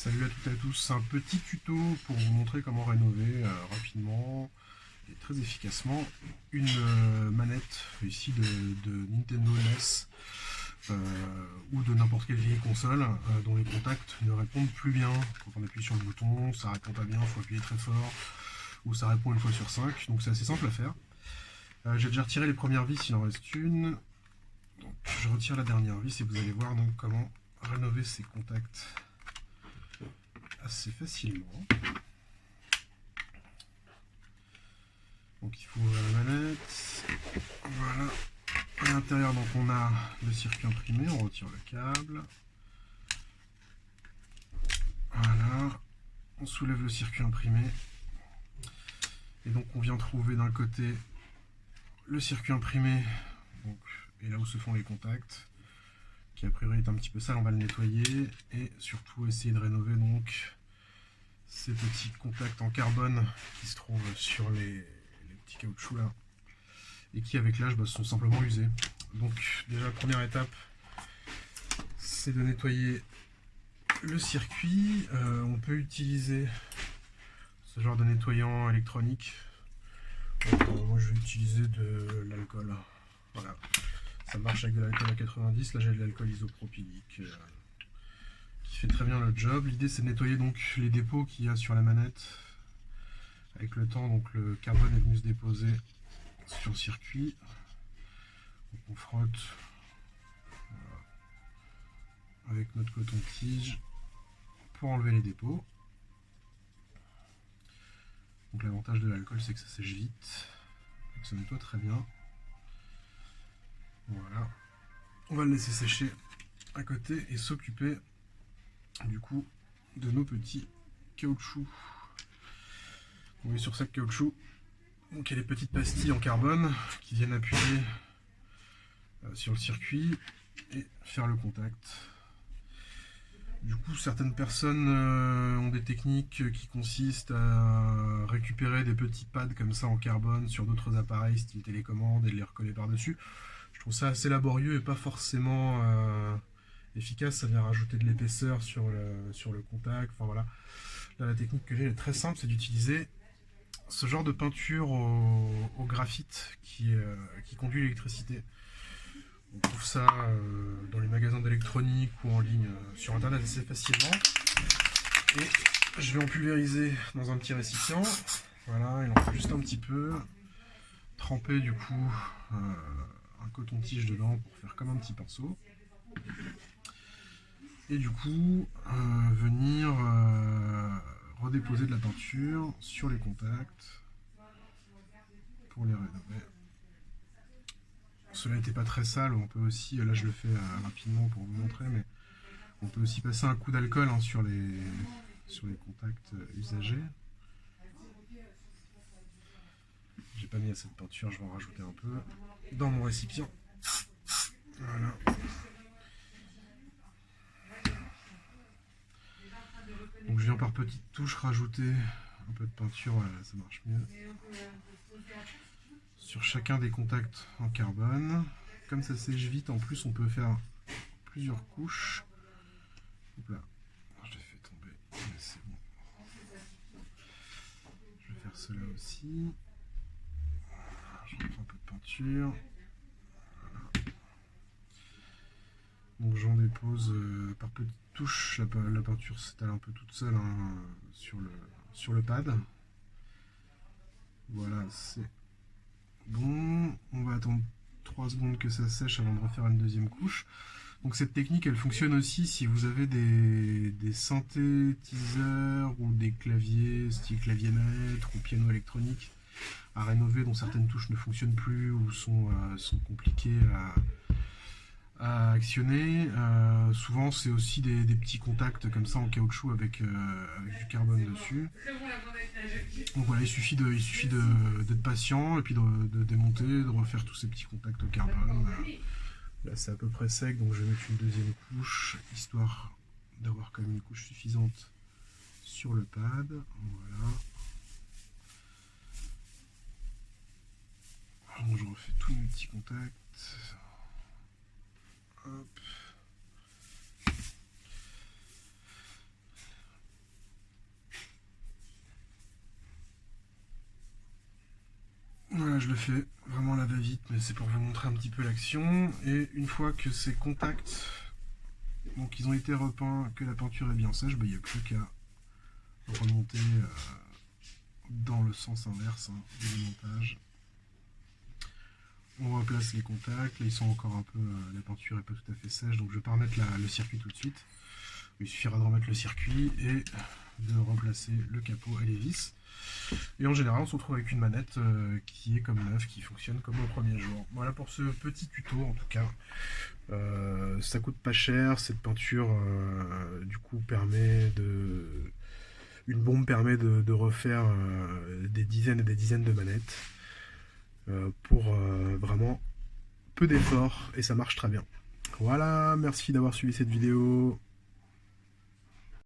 Salut à toutes et à tous, un petit tuto pour vous montrer comment rénover rapidement et très efficacement une manette ici de Nintendo NES ou de n'importe quelle vieille console dont les contacts ne répondent plus bien. Quand on appuie sur le bouton, ça répond pas bien, il faut appuyer très fort, ou ça répond une fois sur 5, donc c'est assez simple à faire. J'ai déjà retiré les premières vis, il en reste une. Donc, je retire la dernière vis et vous allez voir donc comment rénover ces contacts assez facilement. Donc il faut la manette. Voilà. À l'intérieur, donc on a le circuit imprimé, on retire le câble. Voilà. On soulève le circuit imprimé. Et donc on vient trouver d'un côté le circuit imprimé, donc, et là où se font les contacts, qui a priori est un petit peu sale, on va le nettoyer et surtout essayer de rénover donc ces petits contacts en carbone qui se trouvent sur les petits caoutchoucs là et qui avec l'âge sont simplement usés. Donc déjà première étape, c'est de nettoyer le circuit. On peut utiliser ce genre de nettoyant électronique. Moi je vais utiliser de l'alcool. Voilà. Ça marche avec de l'alcool à 90, là j'ai de l'alcool isopropylique qui fait très bien le job. L'idée c'est de nettoyer donc les dépôts qu'il y a sur la manette. Avec le temps, donc le carbone est venu se déposer sur le circuit. Donc on frotte avec notre coton-tige pour enlever les dépôts. Donc l'avantage de l'alcool c'est que ça sèche vite, donc ça nettoie très bien. Voilà, on va le laisser sécher à côté et s'occuper du coup de nos petits caoutchoucs. Vous voyez sur chaque caoutchouc, donc il y a les petites pastilles en carbone qui viennent appuyer sur le circuit et faire le contact. Du coup, certaines personnes ont des techniques qui consistent à récupérer des petits pads comme ça en carbone sur d'autres appareils, style télécommande, et de les recoller par-dessus. Je trouve ça assez laborieux et pas forcément efficace. Ça vient rajouter de l'épaisseur sur le contact. Enfin voilà. Là, la technique que j'ai est très simple, c'est d'utiliser ce genre de peinture au graphite qui conduit l'électricité. On trouve ça dans les magasins d'électronique ou en ligne sur internet assez facilement. Et je vais en pulvériser dans un petit récipient. Voilà, il en faut juste un petit peu. Tremper du coup un coton-tige dedans pour faire comme un petit pinceau. Et du coup, venir redéposer de la peinture sur les contacts pour les rénover. Cela n'était pas très sale, on peut aussi, là je le fais rapidement pour vous montrer, mais on peut aussi passer un coup d'alcool sur les contacts usagés. J'ai pas mis assez de peinture, je vais en rajouter un peu dans mon récipient. Voilà. Donc je viens par petites touches rajouter un peu de peinture, voilà, ça marche mieux. Sur chacun des contacts en carbone. Comme ça sèche vite, en plus on peut faire plusieurs couches. Hop là, je l'ai fait tomber, mais c'est bon. Je vais faire cela aussi. Je reprends un peu de peinture. Voilà. Donc j'en dépose par petites touches. La peinture s'étale un peu toute seule sur le pad. Voilà, c'est bon. On va attendre 3 secondes que ça sèche avant de refaire une deuxième couche. Donc cette technique elle fonctionne aussi si vous avez des synthétiseurs ou des claviers style clavier maître ou piano électronique à rénover dont certaines touches ne fonctionnent plus ou sont compliquées à actionner. Souvent c'est aussi des petits contacts comme ça en caoutchouc avec du carbone dessus. Donc voilà, il suffit d'être patient et puis de démonter, de refaire tous ces petits contacts au carbone. Là c'est à peu près sec, donc je vais mettre une deuxième couche histoire d'avoir quand même une couche suffisante sur le pad. Voilà. Donc je refais tous mes petits contacts. Hop. je le fais vraiment à la va-vite, mais c'est pour vous montrer un petit peu l'action. Et une fois que ces contacts, donc ils ont été repeints, que la peinture est bien sèche, il n'y a plus qu'à remonter dans le sens inverse du montage. On replace les contacts, là ils sont encore un peu, la peinture n'est pas tout à fait sèche, donc je vais pas remettre le circuit tout de suite. Il suffira de remettre le circuit et de remplacer le capot et les vis. Et en général on se retrouve avec une manette qui est comme neuve, qui fonctionne comme au premier jour. Voilà pour ce petit tuto en tout cas. Ça coûte pas cher, cette peinture du coup permet de... Une bombe permet de refaire des dizaines et des dizaines de manettes pour vraiment peu d'efforts et ça marche très bien. Voilà, merci d'avoir suivi cette vidéo.